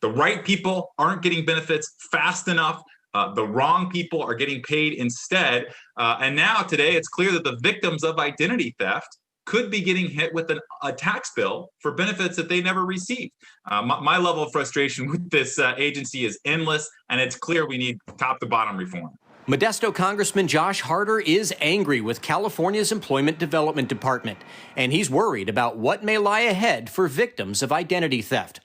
the right people aren't getting benefits fast enough. The wrong people are getting paid instead. And now today, it's clear that the victims of identity theft could be getting hit with a tax bill for benefits that they never received. My level of frustration with this agency is endless, and it's clear we need top to bottom reform. Modesto Congressman Josh Harder is angry with California's Employment Development Department, and he's worried about what may lie ahead for victims of identity theft.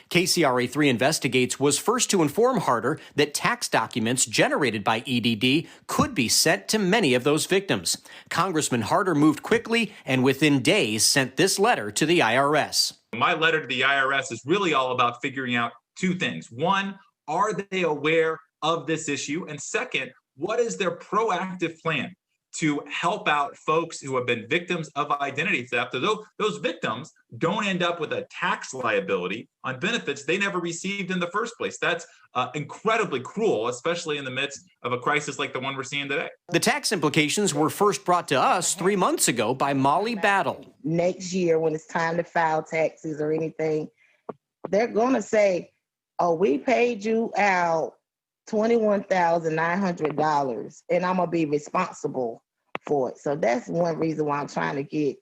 KCRA3 Investigates was first to inform Harder that tax documents generated by EDD could be sent to many of those victims. Congressman Harder moved quickly and within days sent this letter to the IRS. My letter to the IRS is really all about figuring out two things. One, are they aware of this issue? And second, what is their proactive plan to help out folks who have been victims of identity theft, so those victims don't end up with a tax liability on benefits they never received in the first place? That's incredibly cruel, especially in the midst of a crisis like the one we're seeing today. The tax implications were first brought to us 3 months ago by Molly Battle. Next year, when it's time to file taxes or anything, they're going to say, oh, we paid you out $21,900, and I'm going to be responsible for it. So that's one reason why I'm trying to get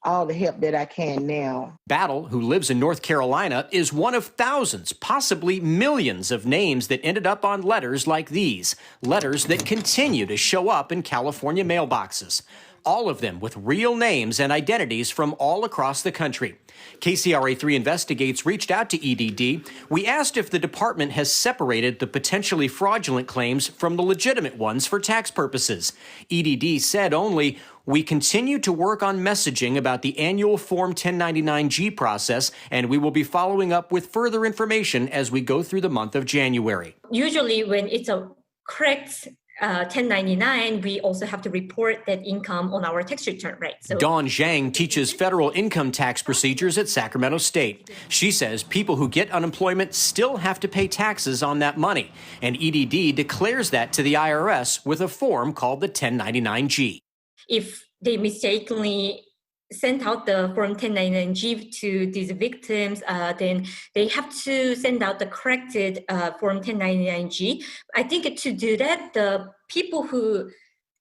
all the help that I can now. Battle, who lives in North Carolina, is one of thousands, possibly millions of names that ended up on letters like these, letters that continue to show up in California mailboxes. All of them with real names and identities from all across the country. KCRA3 Investigates reached out to EDD. We asked if the department has separated the potentially fraudulent claims from the legitimate ones for tax purposes. EDD said only, we continue to work on messaging about the annual Form 1099-G process, and we will be following up with further information as we go through the month of January. Usually when it's a correct 1099, we also have to report that income on our tax return, right? So Dawn Zhang teaches federal income tax procedures at Sacramento State. She says people who get unemployment still have to pay taxes on that money, and EDD declares that to the IRS with a form called the 1099-G. If they mistakenly sent out the Form 1099-G to these victims, then they have to send out the corrected Form 1099-G. I think to do that, the people who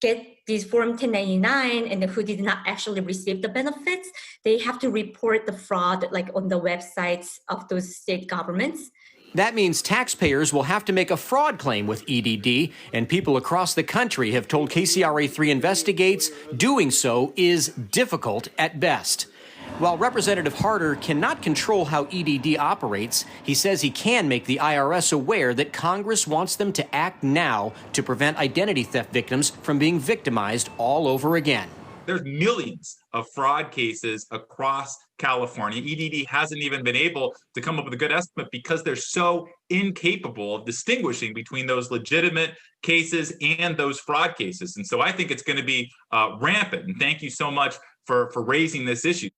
get these Form 1099 and who did not actually receive the benefits, they have to report the fraud like on the websites of those state governments. That means taxpayers will have to make a fraud claim with EDD, and people across the country have told KCRA3 Investigates doing so is difficult at best. While Representative Harder cannot control how EDD operates, he says he can make the IRS aware that Congress wants them to act now to prevent identity theft victims from being victimized all over again. There's millions of fraud cases across California. EDD hasn't even been able to come up with a good estimate because they're so incapable of distinguishing between those legitimate cases and those fraud cases. And so I think it's going to be rampant. And thank you so much for raising this issue.